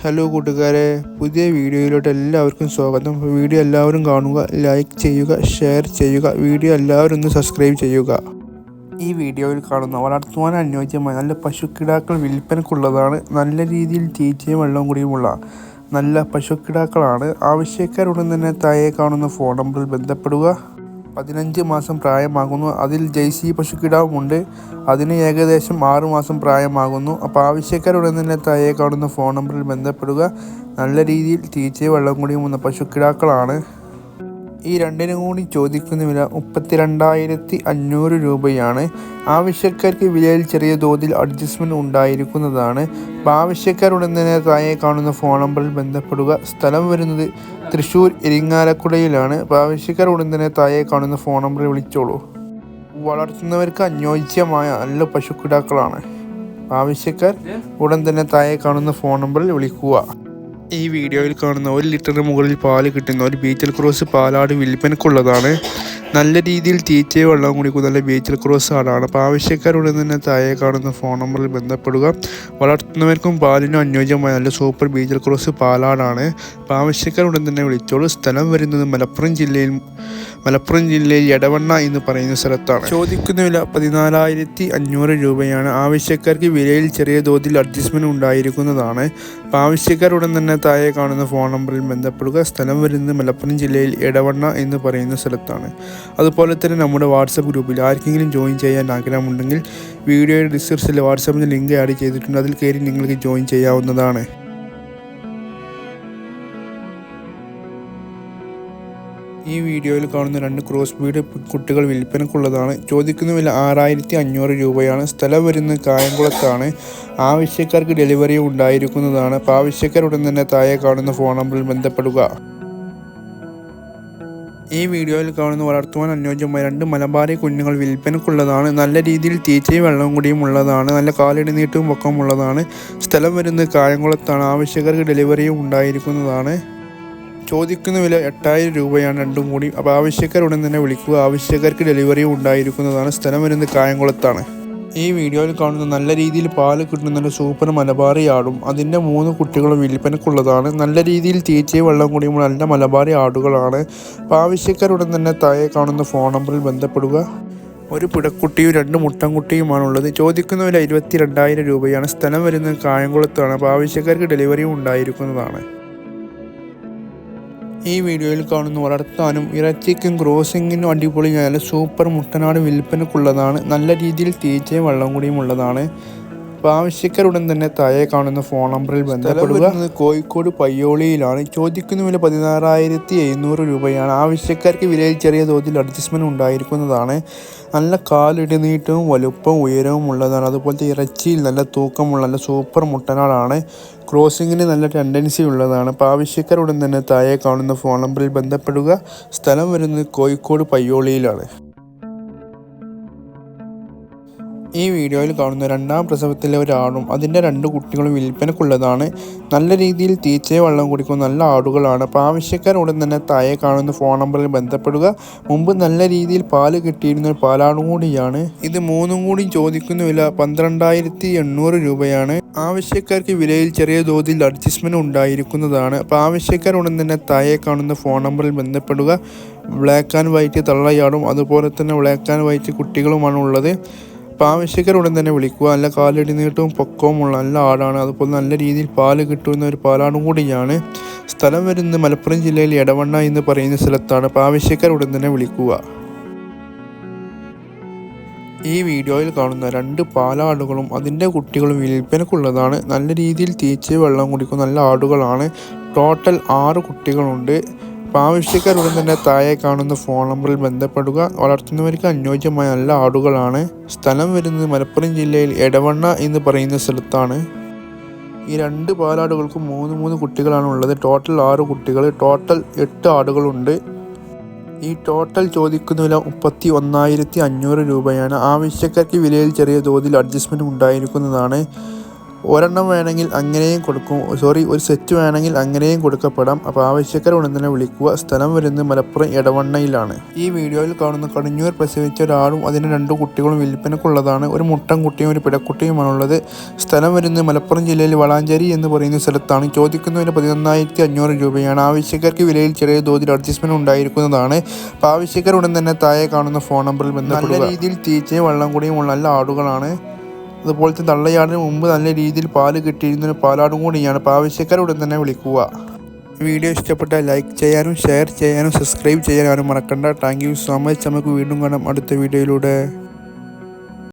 Hello കൂട്ടുകാരെ, പുതിയ വീഡിയോയിലോട്ട് എല്ലാവർക്കും സ്വാഗതം. വീഡിയോ എല്ലാവരും കാണുക, ലൈക്ക് ചെയ്യുക, ഷെയർ ചെയ്യുക. വീഡിയോ എല്ലാവരും ഒന്ന് സബ്സ്ക്രൈബ് ചെയ്യുക. ഈ വീഡിയോയിൽ കാണുന്ന വളർത്തുവാൻ അനുയോജ്യമായ നല്ല പശുക്കിടാക്കൾ വിൽപ്പനക്കുള്ളതാണ്. നല്ല രീതിയിൽ തീറ്റയും വെള്ളവും കൂടിയുമുള്ള നല്ല പശുക്കിടാക്കളാണ്. ആവശ്യക്കാരുടൻ തന്നെ താഴെ കാണുന്ന ഫോൺ നമ്പറിൽ ബന്ധപ്പെടുക. 15 മാസം പ്രായമാകുന്നു. അതിൽ ജൈസി പശുക്കിടാവുമുണ്ട്. അതിന് ഏകദേശം 6 മാസം പ്രായമാകുന്നു. അപ്പോൾ ആവശ്യക്കാരുടൻ തന്നെ താഴെ കാണുന്ന ഫോൺ നമ്പറിൽ ബന്ധപ്പെടുക. നല്ല രീതിയിൽ തീറ്റയും വെള്ളം കൂടിയും വന്ന പശുക്കിടാക്കളാണ്. ഈ രണ്ടിനും കൂടി ചോദിക്കുന്ന വില 32,500 രൂപയാണ്. ആവശ്യക്കാർക്ക് വിലയിൽ ചെറിയ തോതിൽ അഡ്ജസ്റ്റ്മെൻറ്റ് ഉണ്ടായിരിക്കുന്നതാണ്. അപ്പോൾ ആവശ്യക്കാരുടൻ തന്നെ താഴെ കാണുന്ന ഫോൺ നമ്പറിൽ ബന്ധപ്പെടുക. സ്ഥലം വരുന്നത് തൃശ്ശൂർ ഇരിങ്ങാലക്കുടയിലാണ്. അപ്പോൾ ആവശ്യക്കാരുടൻ തന്നെ താഴെ കാണുന്ന ഫോൺ നമ്പറിൽ വിളിച്ചോളൂ. വളർത്തുന്നവർക്ക് അനുയോജ്യമായ നല്ല പശുക്കിടാക്കളാണ്. ആവശ്യക്കാർ ഉടൻ തന്നെ താഴെ കാണുന്ന ഫോൺ നമ്പറിൽ വിളിക്കുക. ഈ വീഡിയോയിൽ കാണുന്ന 1 ലിറ്ററിന് മുകളിൽ പാല് കിട്ടുന്ന ഒരു ബീച്ചൽ ക്രോസ് പാലാട് വിൽപ്പനക്കുള്ളതാണ്. നല്ല രീതിയിൽ തീറ്റയും വെള്ളം കുടിക്കുന്ന നല്ല ബീച്ചൽ ക്രോസ് ആടാണ്. അപ്പോൾ ആവശ്യക്കാരുടൻ തന്നെ താഴെ കാണുന്ന ഫോൺ നമ്പറിൽ ബന്ധപ്പെടുക. വളർത്തുന്നവർക്കും പാലിനും അനുയോജ്യമായ നല്ല സൂപ്പർ ബീച്ചൽ ക്രോസ് പാലാടാണ്. അപ്പോൾ ആവശ്യക്കാരുടൻ തന്നെ വിളിച്ചോളൂ. സ്ഥലം വരുന്നത് മലപ്പുറം ജില്ലയിൽ എടവണ്ണ എന്ന് പറയുന്ന സ്ഥലത്താണ്. ചോദിക്കുന്ന വില 14,500 രൂപയാണ്. ആവശ്യക്കാർക്ക് വിലയിൽ ചെറിയ തോതിൽ അഡ്ജസ്റ്റ്മെൻറ്റ് ഉണ്ടായിരിക്കുന്നതാണ്. അപ്പോൾ ആവശ്യക്കാരുടൻ തന്നെ താഴെ കാണുന്ന ഫോൺ നമ്പറിൽ ബന്ധപ്പെടുക. സ്ഥലം വരുന്നത് മലപ്പുറം ജില്ലയിൽ എടവണ്ണ എന്ന് പറയുന്ന സ്ഥലത്താണ്. അതുപോലെ തന്നെ നമ്മുടെ വാട്സപ്പ് ഗ്രൂപ്പിൽ ആർക്കെങ്കിലും ജോയിൻ ചെയ്യാൻ ആഗ്രഹമുണ്ടെങ്കിൽ വീഡിയോയുടെ ഡിസ്ക്രിപ്ഷനിൽ വാട്സപ്പിൻ്റെ ലിങ്ക് ആഡ് ചെയ്തിട്ടുണ്ട്. അതിൽ കയറി നിങ്ങൾക്ക് ജോയിൻ ചെയ്യാവുന്നതാണ്. ഈ വീഡിയോയിൽ കാണുന്ന 2 ക്രോസ് ബീഡ് കുട്ടികൾ വിൽപ്പനക്കുള്ളതാണ്. ചോദിക്കുന്ന വില 6,500 രൂപയാണ്. സ്ഥലം വരുന്നത് കായംകുളത്താണ്. ആവശ്യക്കാർക്ക് ഡെലിവറി ഉണ്ടായിരിക്കുന്നതാണ്. അപ്പോൾ ആവശ്യക്കാരുടൻ തന്നെ താഴെ കാണുന്ന ഫോൺ നമ്പറിൽ ബന്ധപ്പെടുക. ഈ വീഡിയോയിൽ കാണുന്ന വളർത്തുവാൻ അനുയോജ്യമായ 2 മലബാറി കുഞ്ഞുങ്ങൾ വിൽപ്പനക്കുള്ളതാണ്. നല്ല രീതിയിൽ തീറ്റയും വെള്ളവും കൂടിയും ഉള്ളതാണ്. നല്ല കാലിടി നീട്ടവും പൊക്കമുള്ളതാണ്. സ്ഥലം വരുന്നത് കായംകുളത്താണ്. ആവശ്യക്കാർക്ക് ഡെലിവറിയും ഉണ്ടായിരിക്കുന്നതാണ്. ചോദിക്കുന്ന വില 8,000 രൂപയാണ് രണ്ടും കൂടി. അപ്പോൾ ആവശ്യക്കാരുടൻ തന്നെ വിളിക്കുക. ആവശ്യക്കാർക്ക് ഡെലിവറിയും ഉണ്ടായിരിക്കുന്നതാണ്. സ്ഥലം വരുന്നത് കായംകുളത്താണ്. ഈ വീഡിയോയിൽ കാണുന്ന നല്ല രീതിയിൽ പാല് കിട്ടുന്ന നല്ല സൂപ്പർ മലബാറി ആടും അതിൻ്റെ 3 കുട്ടികളും വിൽപ്പനക്കുള്ളതാണ്. നല്ല രീതിയിൽ തീറ്റയും വെള്ളം കൂടിയും നല്ല മലബാറി ആടുകളാണ്. അപ്പോൾ ആവശ്യക്കാരുടൻ തന്നെ താഴെ കാണുന്ന ഫോൺ നമ്പറിൽ ബന്ധപ്പെടുക. ഒരു പിടക്കുട്ടിയും 2 മുട്ടൻകുട്ടിയുമാണുള്ളത്. ചോദിക്കുന്ന വില 22,000 രൂപയാണ്. സ്ഥലം വരുന്നത് കായംകുളത്താണ്. അപ്പോൾ ആവശ്യക്കാർക്ക് ഡെലിവറിയും ഉണ്ടായിരിക്കുന്നതാണ്. ഈ വീഡിയോയിൽ കാണുന്ന വളർത്താനും ഇറച്ചിക്കും ക്രോസിങ്ങിനും അടിപൊളി നല്ല സൂപ്പർ മുട്ടനാട് വിൽപ്പനക്കുള്ളതാണ്. നല്ല രീതിയിൽ തീറ്റയും വെള്ളം കൂടിയും ഉള്ളതാണ്. അപ്പോൾ ആവശ്യക്കാരുടൻ തന്നെ താഴെ കാണുന്ന ഫോൺ നമ്പറിൽ ബന്ധപ്പെടുക. കോഴിക്കോട് പയ്യോളിയിലാണ്. ചോദിക്കുന്ന വില 16,700 രൂപയാണ്. ആവശ്യക്കാർക്ക് വിലയിൽ ചെറിയ തോതിൽ അഡ്ജസ്റ്റ്മെൻറ്റ് ഉണ്ടായിരിക്കുന്നതാണ്. നല്ല കാലിടനീട്ടവും വലുപ്പവും ഉയരവും ഉള്ളതാണ്. അതുപോലത്തെ ഇറച്ചിയിൽ നല്ല തൂക്കമുള്ള നല്ല സൂപ്പർ മുട്ടനാടാണ്. ക്രോസിങ്ങിന് നല്ല ടെൻഡൻസി ഉള്ളതാണ്. അപ്പോൾ ആവശ്യക്കാരുടൻ തന്നെ താഴെ കാണുന്ന ഫോൺ നമ്പറിൽ ബന്ധപ്പെടുക. സ്ഥലം വരുന്നത് കോഴിക്കോട് പയ്യോളിയിലാണ്. ഈ വീഡിയോയിൽ കാണുന്ന 2ാം പ്രസവത്തിലെ ഒരാടും അതിൻ്റെ 2 കുട്ടികളും വിൽപ്പനക്കുള്ളതാണ്. നല്ല രീതിയിൽ തീറ്റയും വെള്ളം കുടിക്കുന്ന നല്ല ആടുകളാണ്. അപ്പോൾ ആവശ്യക്കാരുടൻ തന്നെ താഴെ കാണുന്ന ഫോൺ നമ്പറിൽ ബന്ധപ്പെടുക. മുമ്പ് നല്ല രീതിയിൽ പാല് കിട്ടിയിരുന്ന ഒരു പാലാടും കൂടിയാണ്. ഇത് 3ഉം കൂടി ചോദിക്കുന്ന വില 12,800 രൂപയാണ്. ആവശ്യക്കാർക്ക് വിലയിൽ ചെറിയ തോതിൽ അഡ്ജസ്റ്റ്മെൻറ്റ് ഉണ്ടായിരിക്കുന്നതാണ്. അപ്പോൾ ആവശ്യക്കാരുടൻ തന്നെ താഴെ കാണുന്ന ഫോൺ നമ്പറിൽ ബന്ധപ്പെടുക. ബ്ലാക്ക് ആൻഡ് വൈറ്റ് തള്ളയാടും അതുപോലെ തന്നെ ബ്ലാക്ക് ആൻഡ് വൈറ്റ് കുട്ടികളുമാണ് ഉള്ളത്. അപ്പോൾ ആവശ്യക്കാരുടൻ തന്നെ വിളിക്കുക. നല്ല കാലിടി നീട്ടവും പൊക്കവുമുള്ള നല്ല ആടാണ്. അതുപോലെ നല്ല രീതിയിൽ പാല് കിട്ടുന്ന ഒരു പാലാടും കൂടിയാണ്. സ്ഥലം വരുന്നത് മലപ്പുറം ജില്ലയിൽ എടവണ്ണ എന്ന് പറയുന്ന സ്ഥലത്താണ്. അപ്പോൾ ആവശ്യക്കാരുടൻ തന്നെ വിളിക്കുക. ഈ വീഡിയോയിൽ കാണുന്ന 2 പാലാടുകളും അതിൻ്റെ കുട്ടികളും വിൽപ്പനക്കുള്ളതാണ്. നല്ല രീതിയിൽ തീറ്റയും വെള്ളം കുടിക്കുന്ന നല്ല ആടുകളാണ്. ടോട്ടൽ 6 കുട്ടികളുണ്ട്. അപ്പോൾ ആവശ്യക്കാരുടൻ തന്നെ താഴെ കാണുന്ന ഫോൺ നമ്പറിൽ ബന്ധപ്പെടുക. വളർത്തുന്നവർക്ക് അനുയോജ്യമായ നല്ല ആടുകളാണ്. സ്ഥലം വരുന്നത് മലപ്പുറം ജില്ലയിൽ എടവണ്ണ എന്ന് പറയുന്ന സ്ഥലത്താണ്. ഈ 2 പാലാടുകൾക്കും 3 കുട്ടികളാണ് ഉള്ളത്. ടോട്ടൽ 6 കുട്ടികൾ. ടോട്ടൽ 8 ആടുകളുണ്ട്. ഈ ടോട്ടൽ ചോദിക്കുന്ന വില 31,500 രൂപയാണ്. ആവശ്യക്കാർക്ക് വിലയിൽ ചെറിയ തോതിൽ അഡ്ജസ്റ്റ്മെൻറ്റ് ഉണ്ടായിരിക്കുന്നതാണ്. ഒരെണ്ണം വേണമെങ്കിൽ അങ്ങനെയും കൊടുക്കും, ഒരു സെറ്റ് വേണമെങ്കിൽ അങ്ങനെയും കൊടുക്കപ്പെടാം. അപ്പോൾ ആവശ്യക്കാർ ഉടൻ തന്നെ വിളിക്കുക. സ്ഥലം വരുന്നത് മലപ്പുറം എടവണ്ണയിലാണ്. ഈ വീഡിയോയിൽ കാണുന്ന കടിഞ്ഞൂർ പ്രസവിച്ച ഒരാളും അതിന് 2 കുട്ടികളും വിൽപ്പനക്കുള്ളതാണ്. ഒരു മുട്ടൻ കുട്ടിയും ഒരു പിടക്കുട്ടിയുമാണുള്ളത്. സ്ഥലം വരുന്നത് മലപ്പുറം ജില്ലയിൽ വളാഞ്ചേരി എന്ന് പറയുന്ന സ്ഥലത്താണ്. ചോദിക്കുന്നതിന് 11,500 രൂപയാണ്. ആവശ്യക്കാർക്ക് വിലയിൽ ചെറിയ തോതിൽ അഡ്ജസ്റ്റ്മെന്റ് ഉണ്ടായിരിക്കുന്നതാണ്. അപ്പോൾ ആവശ്യക്കാർ ഉടൻ തന്നെ താഴെ കാണുന്ന ഫോൺ നമ്പറിൽ ബന്ധപ്പെടുക. നല്ല രീതിയിൽ തീറ്റയും വെള്ളം കൂടിയും ഉള്ള നല്ല ആടുകളാണ്. അതുപോലത്തെ തള്ളയാടിന് മുമ്പ് നല്ല രീതിയിൽ പാല് കിട്ടിയിരുന്ന പാലാടും കൂടിയാണ്. അപ്പോൾ ആവശ്യക്കാരുടൻ തന്നെ വിളിക്കുക. വീഡിയോ ഇഷ്ടപ്പെട്ടാൽ ലൈക്ക് ചെയ്യാനും ഷെയർ ചെയ്യാനും സബ്സ്ക്രൈബ് ചെയ്യാനും ആരും മറക്കണ്ട. Thank you so much. നമുക്ക് വീണ്ടും കാണാം അടുത്ത വീഡിയോയിലൂടെ.